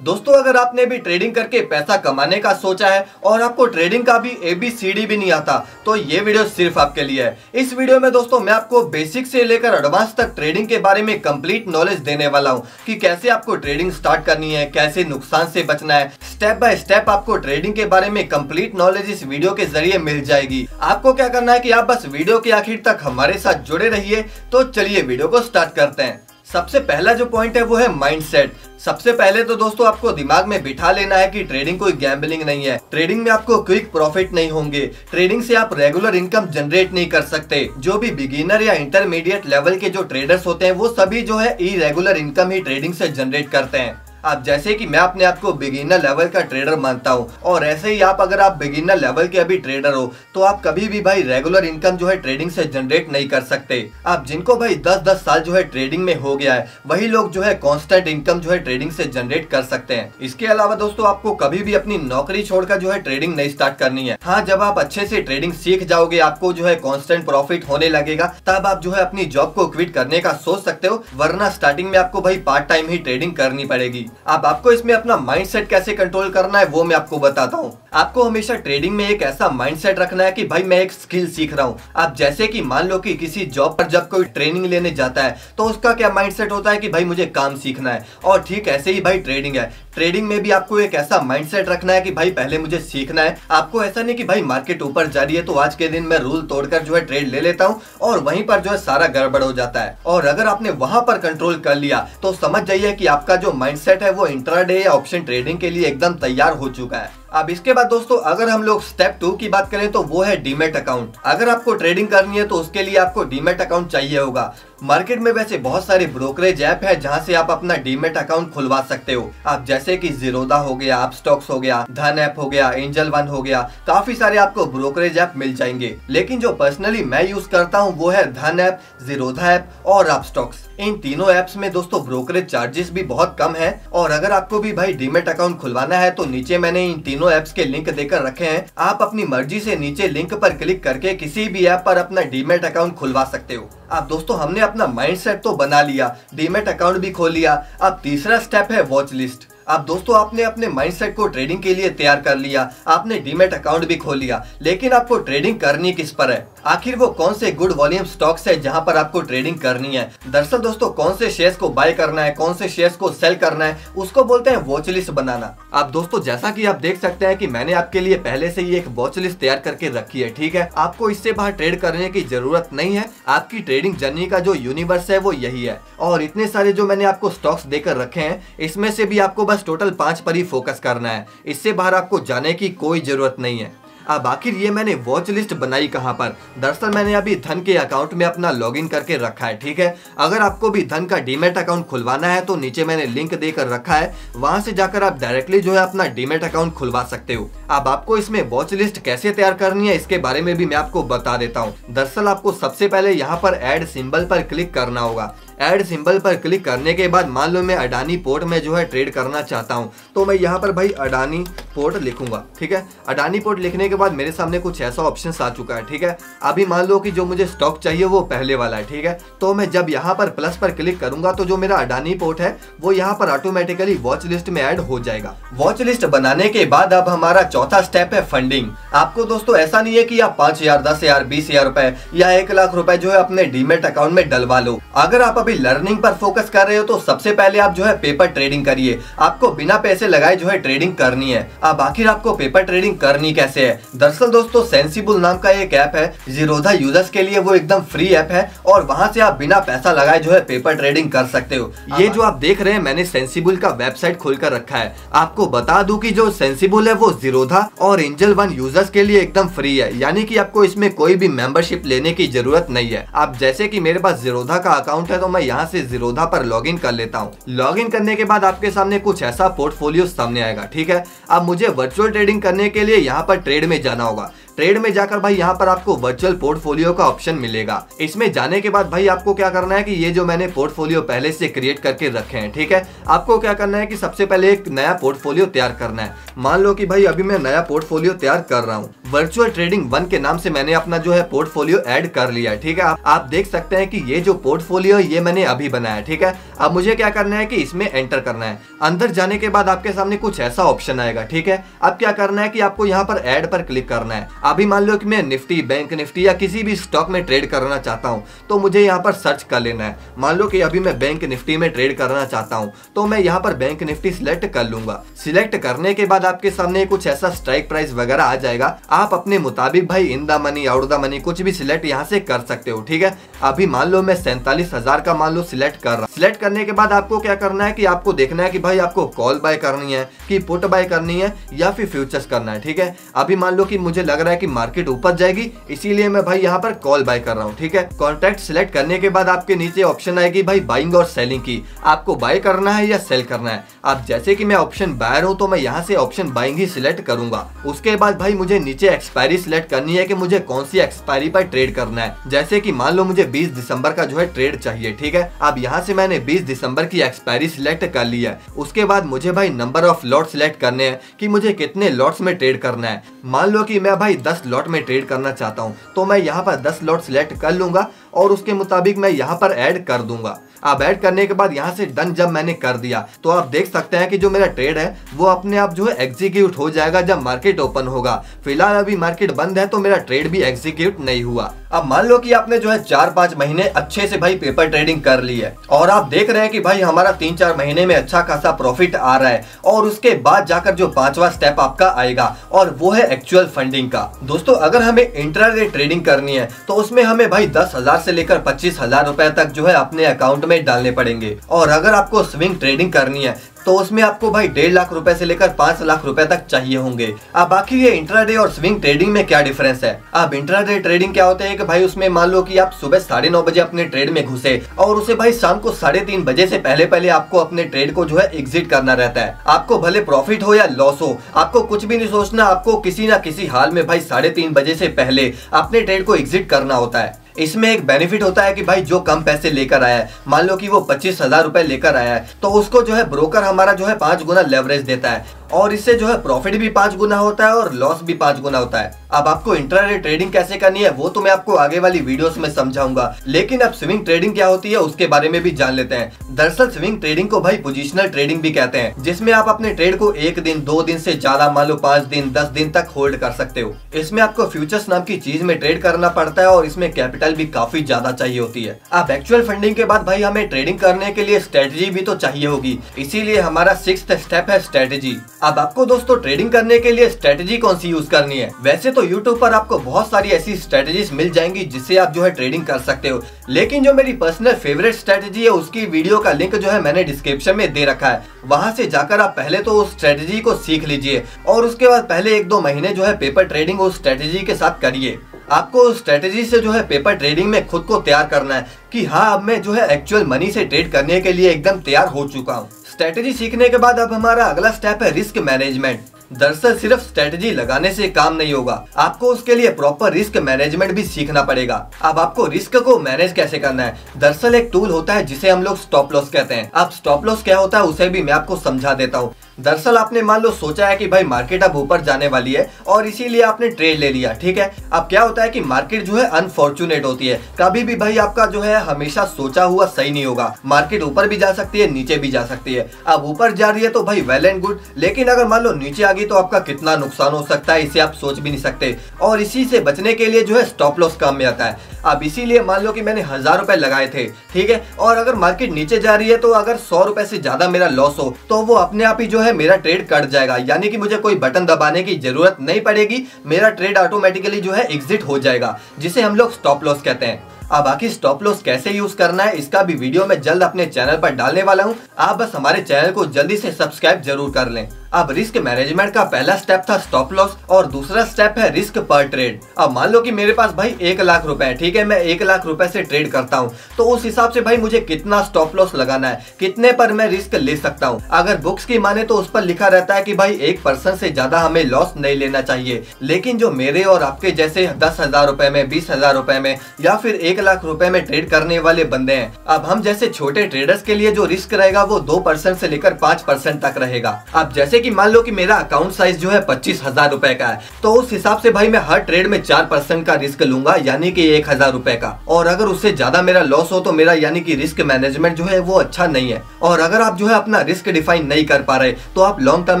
दोस्तों अगर आपने भी ट्रेडिंग करके पैसा कमाने का सोचा है और आपको ट्रेडिंग का भी ABCD भी नहीं आता तो ये वीडियो सिर्फ आपके लिए है। इस वीडियो में दोस्तों मैं आपको बेसिक से लेकर एडवांस तक ट्रेडिंग के बारे में कंप्लीट नॉलेज देने वाला हूँ कि कैसे आपको ट्रेडिंग स्टार्ट करनी है, कैसे नुकसान से बचना है। स्टेप बाय स्टेप आपको ट्रेडिंग के बारे में कंप्लीट नॉलेज इस वीडियो के जरिए मिल जाएगी। आपको क्या करना है कि आप बस वीडियो के आखिर तक हमारे साथ जुड़े रहिए। तो चलिए वीडियो को स्टार्ट करते हैं। सबसे पहला जो पॉइंट है वो है माइंडसेट। सबसे पहले तो दोस्तों आपको दिमाग में बिठा लेना है कि ट्रेडिंग कोई गैम्बलिंग नहीं है। ट्रेडिंग में आपको क्विक प्रॉफिट नहीं होंगे। ट्रेडिंग से आप रेगुलर इनकम जनरेट नहीं कर सकते। जो भी बिगिनर या इंटरमीडिएट लेवल के जो ट्रेडर्स होते हैं वो सभी जो है इरेगुलर इनकम ही ट्रेडिंग से जनरेट करते हैं। अब जैसे कि मैं अपने आप को बिगिनर लेवल का ट्रेडर मानता हूँ और ऐसे ही आप अगर आप बिगिनर लेवल के अभी ट्रेडर हो तो आप कभी भी भाई रेगुलर इनकम जो है ट्रेडिंग से जनरेट नहीं कर सकते। आप जिनको भाई 10-10 साल जो है ट्रेडिंग में हो गया है वही लोग जो है कांस्टेंट इनकम जो है ट्रेडिंग से जनरेट कर सकते हैं। इसके अलावा दोस्तों आपको कभी भी अपनी नौकरी छोड़कर जो है ट्रेडिंग नहीं स्टार्ट करनी है। हाँ, जब आप अच्छे से ट्रेडिंग सीख जाओगे, आपको जो है कांस्टेंट प्रॉफिट होने लगेगा, तब आप जो है अपनी जॉब को क्विट करने का सोच सकते हो, वरना स्टार्टिंग में आपको भाई पार्ट टाइम ही ट्रेडिंग करनी पड़ेगी। अब आपको इसमें अपना माइंडसेट कैसे कंट्रोल करना है वो मैं आपको बताता हूँ। आपको हमेशा ट्रेडिंग में एक ऐसा माइंडसेट रखना है कि भाई मैं एक स्किल सीख रहा हूँ। आप जैसे कि मान लो कि किसी जॉब पर जब कोई ट्रेनिंग लेने जाता है तो उसका क्या माइंडसेट होता है कि भाई मुझे काम सीखना है, और ठीक ऐसे ही भाई ट्रेडिंग है। ट्रेडिंग में भी आपको एक ऐसा माइंडसेट रखना है कि भाई पहले मुझे सीखना है। आपको ऐसा नहीं कि भाई मार्केट ऊपर जा रही है तो आज के दिन मैं रूल तोड़कर जो है ट्रेड ले लेता हूँ और वहीं पर जो है सारा गड़बड़ हो जाता है। और अगर आपने वहां पर कंट्रोल कर लिया तो समझ जाइए कि आपका जो माइंडसेट है वो इंट्राडे या ऑप्शन ट्रेडिंग के लिए एकदम तैयार हो चुका है। अब इसके बाद दोस्तों अगर हम लोग स्टेप 2 की बात करें तो वो है डीमैट अकाउंट। अगर आपको ट्रेडिंग करनी है तो उसके लिए आपको डीमैट अकाउंट चाहिए होगा। मार्केट में वैसे बहुत सारे ब्रोकरेज ऐप है जहां से आप अपना डीमैट अकाउंट खुलवा सकते हो। आप जैसे कि जीरोधा हो गया, अपस्टॉक्स हो गया, धन ऐप हो गया, एंजल वन हो गया, काफी सारे आपको ब्रोकरेज ऐप मिल जाएंगे। लेकिन जो पर्सनली मैं यूज करता हूं वो है धन ऐप, जीरोधा ऐप और अपस्टॉक्स। इन तीनों एप्स में दोस्तों ब्रोकरेज चार्जेस भी बहुत कम है। और अगर आपको भी भाई डीमैट अकाउंट खुलवाना है तो नीचे मैंने इन तीनों एप्स के लिंक देकर रखे हैं। आप अपनी मर्जी से नीचे लिंक पर क्लिक करके किसी भी ऐप पर अपना डीमैट अकाउंट खुलवा सकते हो। अब दोस्तों हमने अपना माइंडसेट तो बना लिया, डीमैट अकाउंट भी खोल लिया। अब तीसरा स्टेप है वॉच लिस्ट। अब दोस्तों आपने अपने माइंडसेट को ट्रेडिंग के लिए तैयार कर लिया, आपने डीमैट अकाउंट भी खोल लिया, लेकिन आपको ट्रेडिंग करनी किस पर है? आखिर वो कौन से गुड वॉल्यूम स्टॉक्स है जहां पर आपको ट्रेडिंग करनी है? दरअसल दोस्तों कौन से शेयर्स को बाय करना है, कौन से शेयर्स को सेल करना है, उसको बोलते हैं वॉच लिस्ट बनाना। अब दोस्तों जैसा कि आप देख सकते हैं कि मैंने आपके लिए पहले से ही एक वॉच लिस्ट तैयार करके रखी है, ठीक है। आपको इससे बाहर ट्रेड करने की जरूरत नहीं है। आपकी ट्रेडिंग जर्नी का जो यूनिवर्स है वो यही है। और इतने सारे जो मैंने आपको स्टॉक्स देकर रखे हैं इसमें से भी आपको बस टोटल 5 पर ही फोकस करना है। इससे बाहर आपको जाने की कोई जरूरत नहीं है। अब आखिर ये मैंने वॉच लिस्ट बनाई कहां पर? दरअसल मैंने अभी धन के अकाउंट में अपना लॉगिन करके रखा है, ठीक है। अगर आपको भी धन का डीमैट अकाउंट खुलवाना है तो नीचे मैंने लिंक देकर रखा है, वहां से जाकर आप डायरेक्टली जो है अपना डीमैट अकाउंट खुलवा सकते हो। अब आपको इसमें वॉच लिस्ट कैसे तैयार करनी है इसके बारे में भी मैं आपको बता देता हूँ। दरअसल आपको सबसे पहले यहाँ पर ऐड सिंबल पर क्लिक करना होगा। ऐड सिंबल पर क्लिक करने के बाद मान लो मैं अडानी पोर्ट में जो है ट्रेड करना चाहता हूं तो मैं यहाँ पर भाई अडानी पोर्ट लिखूंगा, ठीक है। अडानी पोर्ट लिखने के बाद मेरे सामने कुछ ऐसा ऑप्शन आ चुका है, ठीक है। अभी मान लो कि जो मुझे स्टॉक चाहिए वो पहले वाला है, ठीक है। तो मैं जब यहाँ पर प्लस पर क्लिक करूंगा तो जो मेरा अडानी पोर्ट है वो यहाँ पर ऑटोमेटिकली वॉच लिस्ट में ऐड हो जाएगा। वॉच लिस्ट बनाने के बाद अब हमारा चौथा स्टेप है फंडिंग। आपको दोस्तों ऐसा नहीं है कि आप 5,000, 10,000, 20,000 रुपए या 1 लाख रुपए जो है अपने डीमैट अकाउंट में डलवा लो। अगर आप लर्निंग पर फोकस कर रहे हो तो सबसे पहले आप जो है पेपर ट्रेडिंग करिए। आपको बिना पैसे लगाए जो है ट्रेडिंग करनी है। अब आखिर आपको पेपर ट्रेडिंग करनी कैसे है? दरअसल दोस्तों सेंसिबल नाम का एक ऐप है जीरोधा यूजर्स के लिए, वो एकदम फ्री ऐप है और वहां से आप बिना पैसा लगाए जो है पेपर ट्रेडिंग कर सकते हो। ये जो आप देख रहे हैं मैंने सेंसिबल का वेबसाइट खोलकर रखा है। आपको बता दूं कि जो सेंसिबल है वो जीरोधा और एंजल वन यूजर्स के लिए एकदम फ्री है, यानी कि आपको इसमें कोई भी मेंबरशिप लेने की जरूरत नहीं है। आप जैसे कि मेरे पास जीरोधा का अकाउंट है तो मैं यहाँ से जीरोधा पर लॉगिन कर लेता हूँ। लॉगिन करने के बाद आपके सामने कुछ ऐसा पोर्टफोलियो सामने आएगा, ठीक है। अब मुझे वर्चुअल ट्रेडिंग करने के लिए यहाँ पर ट्रेड में जाना होगा। ट्रेड में जाकर भाई यहाँ पर आपको वर्चुअल पोर्टफोलियो का ऑप्शन मिलेगा। इसमें जाने के बाद भाई आपको क्या करना है कि ये जो मैंने पोर्टफोलियो पहले से क्रिएट करके रखे हैं, ठीक है, आपको क्या करना है कि सबसे पहले एक नया पोर्टफोलियो तैयार करना है। मान लो कि भाई अभी मैं नया पोर्टफोलियो तैयार कर रहा हूँ, वर्चुअल ट्रेडिंग 1 के नाम से मैंने अपना जो है पोर्टफोलियो ऐड कर लिया है, ठीक है। आप देख सकते हैं कि ये जो पोर्टफोलियो ये मैंने अभी बनाया है, ठीक है। अब मुझे क्या करना है कि इसमें एंटर करना है। अंदर जाने के बाद आपके सामने कुछ ऐसा ऑप्शन आएगा, ठीक है। अब क्या करना है कि आपको यहाँ पर ऐड पर क्लिक करना है। अभी मान लो कि मैं निफ्टी, बैंक निफ्टी या किसी भी स्टॉक में ट्रेड करना चाहता हूँ तो मुझे यहाँ पर सर्च कर लेना है। मान लो कि अभी मैं बैंक निफ्टी में ट्रेड करना चाहता हूँ तो मैं यहाँ पर बैंक निफ्टी सिलेक्ट कर लूंगा। सिलेक्ट करने के बाद आपके सामने कुछ ऐसा स्ट्राइक प्राइस वगैरह आ जाएगा। आप अपने मुताबिक भाई in the money, out the money कुछ भी सिलेक्ट यहाँ से कर सकते हो, ठीक है। अभी मान लो मैं 47,000 का मान लो सिलेक्ट कर रहा हूँ। सिलेक्ट करने के बाद आपको क्या करना है कि आपको देखना है कि भाई आपको कॉल बाय करनी है कि पुट बाय करनी है या फिर फ्यूचर्स करना है, ठीक है। अभी मान लो कि मुझे लग रहा है कि मार्केट ऊपर जाएगी, इसीलिए मैं भाई यहाँ पर कॉल बाय कर रहा हूँ, ठीक है। कॉन्ट्रैक्ट सिलेक्ट करने के बाद आपके नीचे ऑप्शन आएगी भाई बाइंग और सेलिंग की, आपको बाय करना है या सेल करना है। अब जैसे कि मैं ऑप्शन बायर हूँ तो मैं यहाँ से ऑप्शन बाइंग ही सिलेक्ट करूंगा। उसके बाद भाई मुझे नीचे एक्सपायरी सिलेक्ट करनी है कि मुझे कौन सी एक्सपायरी पर ट्रेड करना है। जैसे कि मान लो मुझे 20 दिसंबर का जो है ट्रेड चाहिए, ठीक है। अब यहाँ से मैंने 20 दिसंबर की एक्सपायरी सिलेक्ट कर ली है। उसके बाद मुझे भाई नंबर ऑफ लॉट सिलेक्ट करने हैं कि मुझे कितने लॉट्स में ट्रेड करना है। मान लो कि मैं भाई 10 लॉट में ट्रेड करना चाहता हूँ तो मैं यहाँ पर 10 लॉट सिलेक्ट कर लूंगा और उसके मुताबिक मैं यहाँ पर ऐड कर दूंगा। अब ऐड करने के बाद यहाँ से डन जब मैंने कर दिया तो आप देख सकते हैं कि जो मेरा ट्रेड है वो अपने आप जो है एग्जीक्यूट हो जाएगा जब मार्केट ओपन होगा। फिलहाल अभी मार्केट बंद है तो मेरा ट्रेड भी एग्जीक्यूट नहीं हुआ। अब मान लो कि आपने जो है 4-5 महीने अच्छे से भाई पेपर ट्रेडिंग कर ली है और आप देख रहे हैं कि भाई हमारा 3-4 महीने में अच्छा खासा प्रॉफिट आ रहा है और उसके बाद जाकर जो 5वां स्टेप आपका आएगा और वो है एक्चुअल फंडिंग का। दोस्तों अगर हमें इंट्राडे ट्रेडिंग करनी है तो उसमें हमें भाई 10,000 से लेकर 25,000 रुपए तक जो है अपने अकाउंट में डालने पड़ेंगे। और अगर आपको स्विंग ट्रेडिंग करनी है तो उसमें आपको भाई 1.5 लाख रुपए से लेकर 5 लाख रुपए तक चाहिए होंगे। अब बाकी ये इंट्राडे और स्विंग ट्रेडिंग में क्या डिफरेंस है। अब इंट्राडे ट्रेडिंग क्या होता है कि भाई उसमें मान लो कि आप सुबह 9:30 बजे अपने ट्रेड में घुसे और उसे भाई शाम को 3:30 बजे से पहले आपको अपने ट्रेड को जो है एग्जिट करना रहता है। आपको भले प्रॉफिट हो या लॉस हो, आपको कुछ भी नहीं सोचना, आपको किसी ना किसी हाल में भाई 3:30 बजे से पहले अपने ट्रेड को एग्जिट करना होता है। इसमें एक बेनिफिट होता है कि भाई जो कम पैसे लेकर आया है, मान लो कि वो 25,000 रुपए लेकर आया है तो उसको जो है ब्रोकर हमारा जो है 5 गुना लेवरेज देता है और इससे जो है प्रॉफिट भी 5 गुना होता है और लॉस भी 5 गुना होता है। अब आपको इंट्राडे ट्रेडिंग कैसे करनी है वो तो मैं आपको आगे वाली वीडियोस में समझाऊंगा, लेकिन अब स्विंग ट्रेडिंग क्या होती है उसके बारे में भी जान लेते हैं। दरअसल स्विंग ट्रेडिंग को भाई पोजिशनल ट्रेडिंग भी कहते हैं, जिसमें आप अपने ट्रेड को 1 दिन 2 दिन से ज्यादा मान लो 5 दिन 10 दिन तक होल्ड कर सकते हो। इसमें आपको फ्यूचर्स नाम की चीज में ट्रेड करना पड़ता है और इसमें कैपिटल भी काफी ज्यादा चाहिए होती है। अब एक्चुअल फंडिंग के बाद भाई हमें ट्रेडिंग करने के लिए स्ट्रेटेजी भी तो चाहिए होगी, इसीलिए हमारा 6th स्टेप है स्ट्रेटेजी। अब आपको दोस्तों ट्रेडिंग करने के लिए स्ट्रेटेजी कौन सी यूज करनी है। वैसे तो यूट्यूब पर आपको बहुत सारी ऐसी स्ट्रेटेजीज मिल जाएंगी जिससे आप जो है ट्रेडिंग कर सकते हो, लेकिन जो मेरी पर्सनल फेवरेट स्ट्रेटेजी है उसकी वीडियो का लिंक जो है मैंने डिस्क्रिप्शन में दे रखा है। वहां से जाकर आप पहले तो उस स्ट्रेटेजी को सीख लीजिए और उसके बाद पहले 1-2 महीने जो है पेपर ट्रेडिंग उस स्ट्रेटेजी के साथ करिए। आपको स्ट्रेटेजी से जो है पेपर ट्रेडिंग में खुद को तैयार करना है कि हाँ अब मैं जो है एक्चुअल मनी से ट्रेड करने के लिए एकदम तैयार हो चुका हूँ। स्ट्रेटेजी सीखने के बाद अब हमारा अगला स्टेप है रिस्क मैनेजमेंट। दरअसल सिर्फ स्ट्रेटेजी लगाने से काम नहीं होगा, आपको उसके लिए प्रॉपर रिस्क मैनेजमेंट भी सीखना पड़ेगा। अब आपको रिस्क को मैनेज कैसे करना है। दरअसल एक टूल होता है जिसे हम लोग स्टॉप लॉस कहते हैं। अब स्टॉप लॉस क्या होता है उसे भी मैं आपको समझा देता हूँ। दरअसल आपने मान लो सोचा है कि भाई मार्केट अब ऊपर जाने वाली है और इसीलिए आपने ट्रेड ले लिया, ठीक है। अब क्या होता है कि मार्केट जो है अनफॉर्चुनेट होती है, कभी भी भाई आपका जो है हमेशा सोचा हुआ सही नहीं होगा। मार्केट ऊपर भी जा सकती है, नीचे भी जा सकती है। अब ऊपर जा रही है तो भाई वेल एंड गुड, लेकिन अगर मान लो नीचे आ गई तो आपका कितना नुकसान हो सकता है इसे आप सोच भी नहीं सकते। और इसी से बचने के लिए जो है स्टॉप लॉस काम में आता है। अब इसीलिए मान लो कि मैंने 1000 रुपए लगाए थे, ठीक है, और अगर मार्केट नीचे जा रही है तो अगर 100 रुपए से ज्यादा मेरा लॉस हो तो वो अपने आप ही जो है मेरा ट्रेड कट जाएगा, यानी कि मुझे कोई बटन दबाने की जरूरत नहीं पड़ेगी, मेरा ट्रेड ऑटोमेटिकली जो है एग्जिट हो जाएगा, जिसे हम लोग स्टॉप लॉस कहते हैं। अब बाकी स्टॉप लॉस कैसे यूज करना है इसका भी वीडियो मैं जल्द अपने चैनल पर डालने वाला हूँ। आप बस हमारे चैनल को जल्दी से सब्सक्राइब जरूर कर लें। अब रिस्क मैनेजमेंट का पहला स्टेप था स्टॉप लॉस और दूसरा स्टेप है रिस्क पर ट्रेड। अब मान लो कि मेरे पास भाई 1 लाख रुपए है, ठीक है, मैं 1 लाख रुपए से ट्रेड करता हूँ, तो उस हिसाब से भाई मुझे कितना स्टॉप लॉस लगाना है, कितने पर मैं रिस्क ले सकता हूँ। अगर बुक्स की माने तो उस पर लिखा रहता है कि भाई 1% से ज्यादा हमें लॉस नहीं लेना चाहिए। लेकिन जो मेरे और आपके जैसे 10,000 रुपए में, 20,000 रुपए में या फिर 1 लाख रुपए में ट्रेड करने वाले बंदे हैं, अब हम जैसे छोटे ट्रेडर्स के लिए जो रिस्क रहेगा वो 2% से लेकर 5% तक रहेगा। अब जैसे कि मान लो कि मेरा अकाउंट साइज जो है 25,000 रुपए का है, तो उस हिसाब से भाई मैं हर ट्रेड में 4% का रिस्क लूंगा, यानी कि 1,000 रुपए का। और अगर उससे ज्यादा मेरा लॉस हो तो मेरा यानी कि रिस्क मैनेजमेंट जो है वो अच्छा नहीं है। और अगर आप जो है अपना रिस्क डिफाइन नहीं कर पा रहे तो आप लॉन्ग टर्म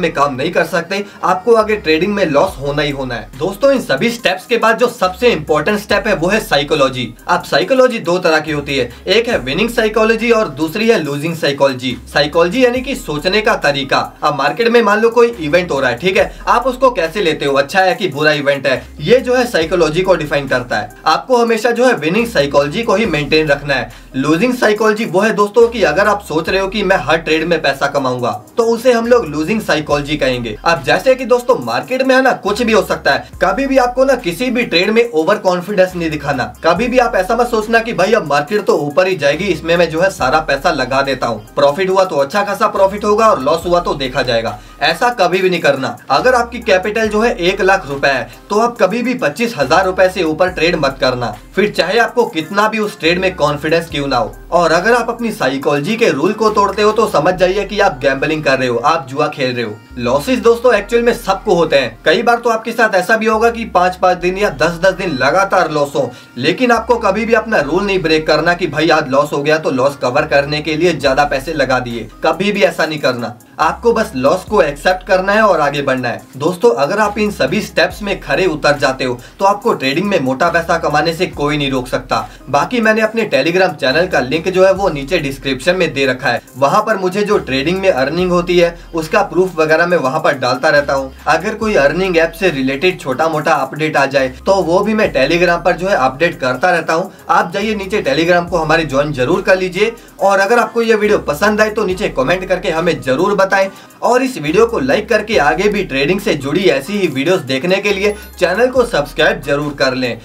में काम नहीं कर सकते, आपको आगे ट्रेडिंग में लॉस होना ही होना है। दोस्तों इन सभी स्टेप्स के बाद जो सबसे इंपॉर्टेंट स्टेप है वो है साइकोलॉजी। अब साइकोलॉजी दो तरह की होती है, एक है विनिंग साइकोलॉजी और दूसरी है लूजिंग साइकोलॉजी। साइकोलॉजी यानी कि सोचने का तरीका। अब मार्केट में मान लो कोई इवेंट हो रहा है, ठीक है, आप उसको कैसे लेते हो, अच्छा है कि बुरा इवेंट है, ये जो है साइकोलॉजी को डिफाइन करता है। आपको हमेशा जो है विनिंग साइकोलॉजी को ही मेंटेन रखना है। लूजिंग साइकोलॉजी वो है दोस्तों कि अगर आप सोच रहे हो कि मैं हर ट्रेड में पैसा कमाऊंगा तो उसे हम लोग लूजिंग साइकोलॉजी कहेंगे। अब जैसे कि दोस्तों मार्केट में है ना कुछ भी हो सकता है, कभी भी आपको ना किसी भी ट्रेड में ओवर कॉन्फिडेंस नहीं दिखाना। कभी भी आप ऐसा मत सोचना कि भाई अब मार्केट तो ऊपर ही जाएगी, इसमें मैं जो है सारा पैसा लगा देता हूँ, प्रॉफिट हुआ तो अच्छा खासा प्रॉफिट होगा और लॉस हुआ तो देखा जाएगा। ऐसा कभी भी नहीं करना। अगर आपकी कैपिटल जो है 1 लाख रुपए है तो आप कभी भी 25,000 रुपए से ऊपर ट्रेड मत करना, फिर चाहे आपको कितना भी उस ट्रेड में कॉन्फिडेंस क्यों ना हो। और अगर आप अपनी साइकोलॉजी के रूल को तोड़ते हो तो समझ जाइए कि आप गैम्बलिंग कर रहे हो, आप जुआ खेल रहे हो। लॉसेस दोस्तों एक्चुअल में सबको होते हैं। कई बार तो आपके साथ ऐसा भी होगा कि 5-5 दिन या 10-10 दिन लगातार लॉस हो, लेकिन आपको कभी भी अपना रूल नहीं ब्रेक करना कि भाई आज लॉस हो गया तो लॉस कवर करने के लिए ज्यादा पैसे लगा दिए। कभी भी ऐसा नहीं करना। आपको बस लॉस को एक्सेप्ट करना है और आगे बढ़ना है। दोस्तों अगर आप इन सभी स्टेप्स में खरे उतर जाते हो तो आपको ट्रेडिंग में मोटा पैसा कमाने से कोई नहीं रोक सकता। बाकी मैंने अपने टेलीग्राम चैनल का लिंक जो है वो नीचे डिस्क्रिप्शन में दे रखा है। वहां पर मुझे जो ट्रेडिंग में अर्निंग होती है उसका प्रूफ वगैरह मैं वहां पर डालता रहता हूं। अगर कोई अर्निंग ऐप से रिलेटेड छोटा मोटा अपडेट आ जाए तो वो भी मैं टेलीग्राम पर जो है अपडेट करता रहता हूं। आप जाइए नीचे टेलीग्राम को हमारे ज्वाइन जरूर कर लीजिए। और अगर आपको ये वीडियो पसंद आए तो नीचे कमेंट करके हमें जरूर बताएं और इस वीडियो को लाइक करके आगे भी ट्रेडिंग से जुड़ी ऐसी ही वीडियोस देखने के लिए चैनल को सब्सक्राइब जरूर कर लें।